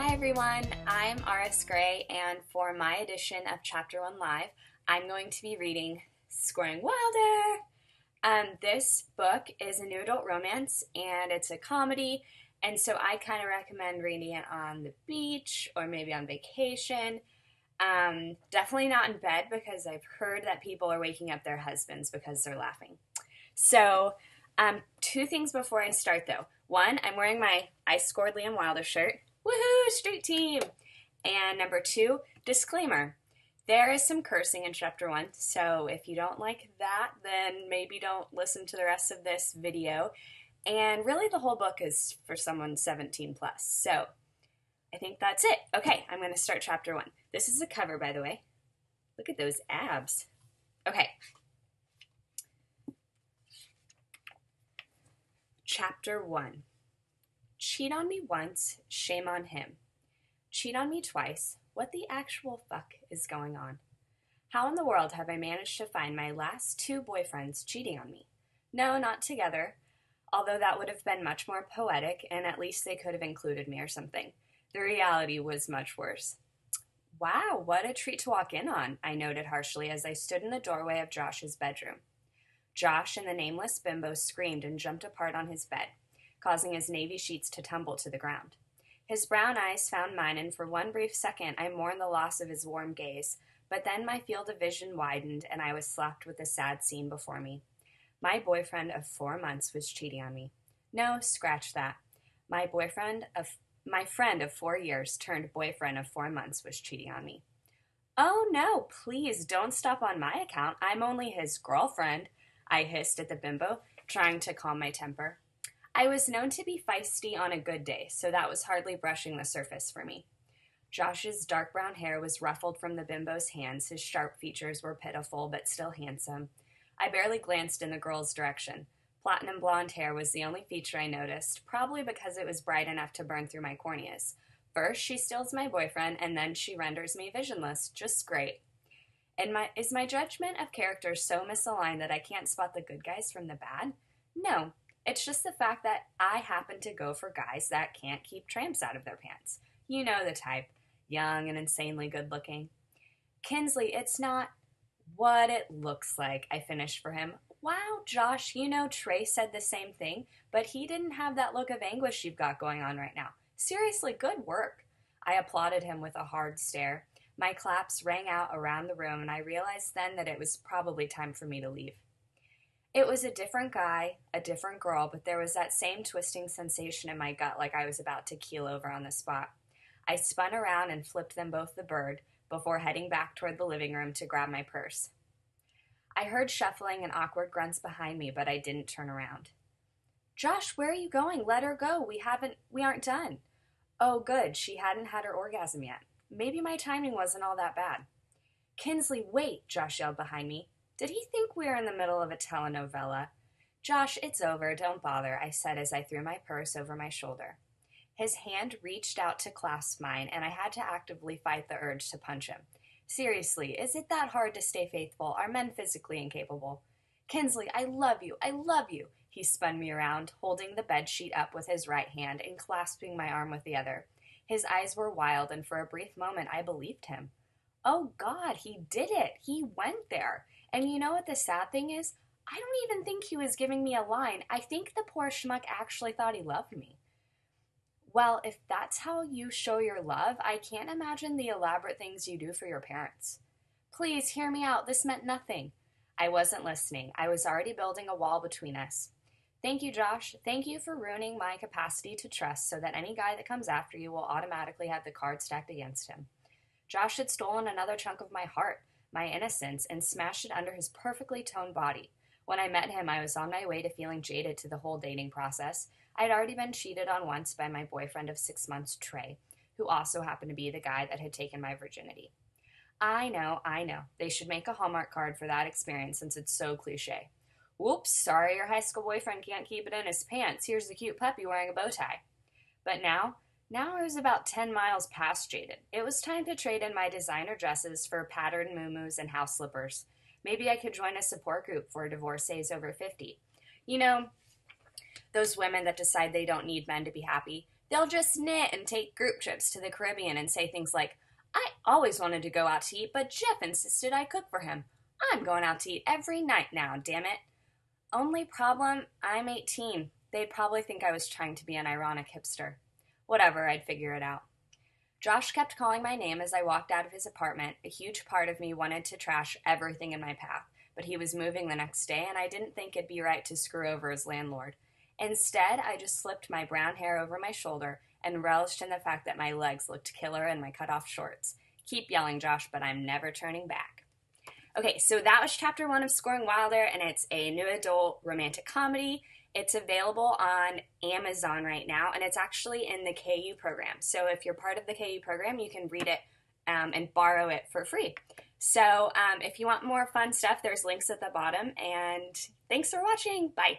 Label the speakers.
Speaker 1: Hi everyone, I'm RS Gray, and for my edition of Chapter 1 Live, I'm going to be reading Scoring Wilder. This book is a new adult romance and it's a comedy, and so I kind of recommend reading it on the beach or maybe on vacation. Definitely not in bed because I've heard that people are waking up their husbands because they're laughing. So, two things before I start though. One, I'm wearing my I Scored Liam Wilder shirt. Woohoo, street team! And number two, disclaimer. There is some cursing in chapter 1, so if you don't like that, then maybe don't listen to the rest of this video. And really the whole book is for someone 17 plus. So, I think that's it. Okay, I'm going to start chapter 1. This is the cover, by the way. Look at those abs. Okay. Chapter 1. Cheat on me once, shame on him. Cheat on me twice, what the actual fuck is going on? How in the world have I managed to find my last 2 boyfriends cheating on me? No, not together, although that would have been much more poetic and at least they could have included me or something. The reality was much worse. Wow, what a treat to walk in on, I noted harshly as I stood in the doorway of Josh's bedroom. Josh and the nameless bimbo screamed and jumped apart on his bed, causing his navy sheets to tumble to the ground. His brown eyes found mine, and for one brief second I mourned the loss of his warm gaze, but then my field of vision widened, and I was slapped with the sad scene before me. My boyfriend of 4 months was cheating on me. No, scratch that. My friend of 4 years turned boyfriend of 4 months was cheating on me. Oh no, please don't stop on my account. I'm only his girlfriend, I hissed at the bimbo, trying to calm my temper. I was known to be feisty on a good day, so that was hardly brushing the surface for me. Josh's dark brown hair was ruffled from the bimbo's hands. His sharp features were pitiful, but still handsome. I barely glanced in the girl's direction. Platinum blonde hair was the only feature I noticed, probably because it was bright enough to burn through my corneas. First, she steals my boyfriend, and then she renders me visionless. Just great. Is my judgment of characters so misaligned that I can't spot the good guys from the bad? No. It's just the fact that I happen to go for guys that can't keep tramps out of their pants. You know the type. Young and insanely good looking. Kinsley, it's not what it looks like, I finished for him. Wow, Josh, you know Trey said the same thing, but he didn't have that look of anguish you've got going on right now. Seriously, good work. I applauded him with a hard stare. My claps rang out around the room, and I realized then that it was probably time for me to leave. It was a different guy, a different girl, but there was that same twisting sensation in my gut like I was about to keel over on the spot. I spun around and flipped them both the bird before heading back toward the living room to grab my purse. I heard shuffling and awkward grunts behind me, but I didn't turn around. Josh, where are you going? Let her go. We aren't done. Oh, good. She hadn't had her orgasm yet. Maybe my timing wasn't all that bad. Kinsley, wait, Josh yelled behind me. Did he think we were in the middle of a telenovela? Josh, it's over. Don't bother, I said as I threw my purse over my shoulder. His hand reached out to clasp mine, and I had to actively fight the urge to punch him. Seriously, is it that hard to stay faithful? Are men physically incapable? Kinsley, I love you. I love you. He spun me around, holding the bedsheet up with his right hand and clasping my arm with the other. His eyes were wild, and for a brief moment I believed him. Oh, God, he did it. He went there. And you know what the sad thing is? I don't even think he was giving me a line. I think the poor schmuck actually thought he loved me. Well, if that's how you show your love, I can't imagine the elaborate things you do for your parents. Please, hear me out. This meant nothing. I wasn't listening. I was already building a wall between us. Thank you, Josh. Thank you for ruining my capacity to trust so that any guy that comes after you will automatically have the cards stacked against him. Josh had stolen another chunk of my heart, my innocence, and smashed it under his perfectly toned body. When I met him, I was on my way to feeling jaded to the whole dating process. I'd already been cheated on once by my boyfriend of 6 months, Trey, who also happened to be the guy that had taken my virginity. I know. They should make a Hallmark card for that experience since it's so cliche. Whoops, sorry your high school boyfriend can't keep it in his pants. Here's the cute puppy wearing a bow tie. But now I was about 10 miles past jaded. It was time to trade in my designer dresses for patterned muumuus and house slippers. Maybe I could join a support group for divorcees over 50. You know, those women that decide they don't need men to be happy. They'll just knit and take group trips to the Caribbean and say things like, I always wanted to go out to eat, but Jeff insisted I cook for him. I'm going out to eat every night now, damn it. Only problem, I'm 18. They'd probably think I was trying to be an ironic hipster. Whatever, I'd figure it out. Josh kept calling my name as I walked out of his apartment. A huge part of me wanted to trash everything in my path, but he was moving the next day and I didn't think it'd be right to screw over his landlord. Instead, I just slipped my brown hair over my shoulder and relished in the fact that my legs looked killer in my cut-off shorts. Keep yelling, Josh, but I'm never turning back. Okay, so that was chapter 1 of Scoring Wilder, and it's a new adult romantic comedy. It's available on Amazon right now, and it's actually in the KU program. So if you're part of the KU program, you can read it and borrow it for free. So if you want more fun stuff, there's links at the bottom, and thanks for watching. Bye.